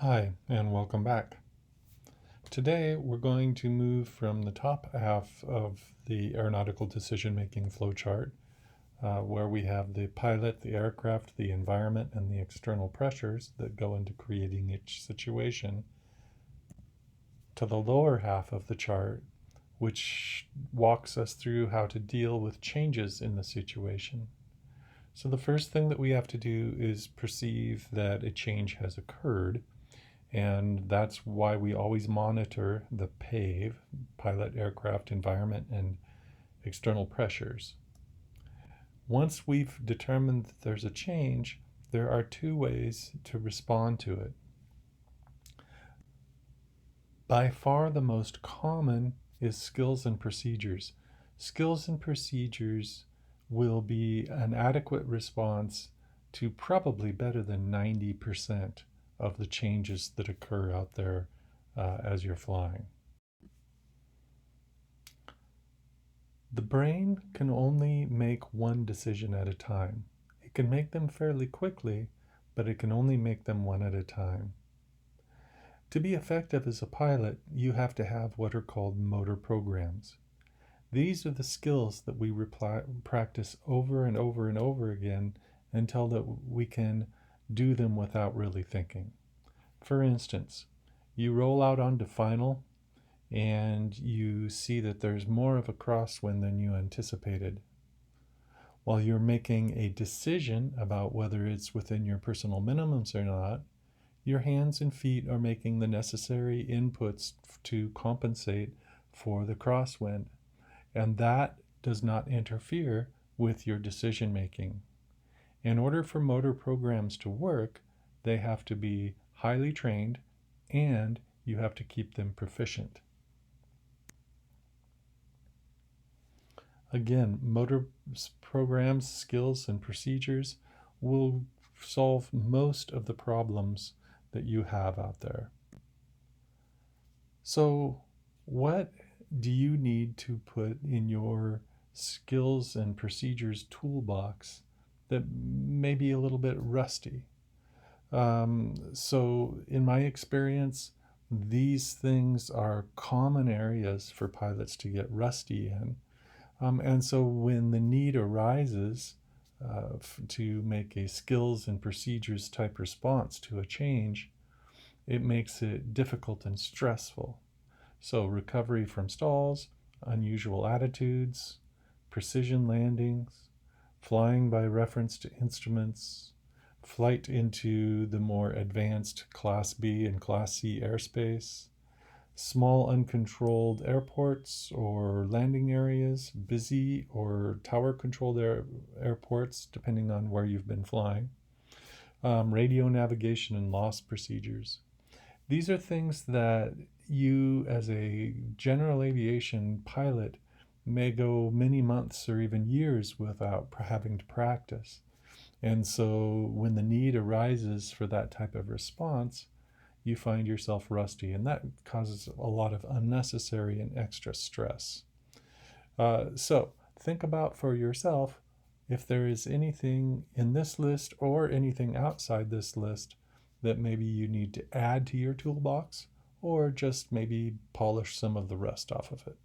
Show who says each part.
Speaker 1: Hi, and welcome back. Today, we're going to move from the top half of the aeronautical decision-making flowchart, where we have the pilot, the aircraft, the environment, and the external pressures that go into creating each situation, to the lower half of the chart, which walks us through how to deal with changes in the situation. So the first thing that we have to do is perceive that a change has occurred. And that's why we always monitor the PAVE, pilot, aircraft, environment, and external pressures. Once we've determined that there's a change, there are two ways to respond to it. By far the most common is skills and procedures. Skills and procedures will be an adequate response to probably better than 90% of the changes that occur out there as you're flying. The brain can only make one decision at a time. It can make them fairly quickly, but it can only make them one at a time. To be effective as a pilot, you have to have what are called motor programs. These are the skills that we practice over and over and over again until that we can do them without really thinking. For instance, you roll out onto final and you see that there's more of a crosswind than you anticipated. While you're making a decision about whether it's within your personal minimums or not, your hands and feet are making the necessary inputs to compensate for the crosswind, and that does not interfere with your decision making. In order for motor programs to work, they have to be highly trained and you have to keep them proficient. Again, motor programs, skills, and procedures will solve most of the problems that you have out there. So, what do you need to put in your skills and procedures toolbox that may be a little bit rusty? So in my experience, these things are common areas for pilots to get rusty in. And so when the need arises to make a skills and procedures type response to a change, it makes it difficult and stressful. So recovery from stalls, unusual attitudes, precision landings, flying by reference to instruments, flight into the more advanced Class B and Class C airspace, small uncontrolled airports or landing areas, busy or tower-controlled airports, depending on where you've been flying, radio navigation and loss procedures. These are things that you, as a general aviation pilot, may go many months or even years without having to practice. And so when the need arises for that type of response, you find yourself rusty, and that causes a lot of unnecessary and extra stress. So think about for yourself if there is anything in this list or anything outside this list that maybe you need to add to your toolbox, or just maybe polish some of the rust off of it.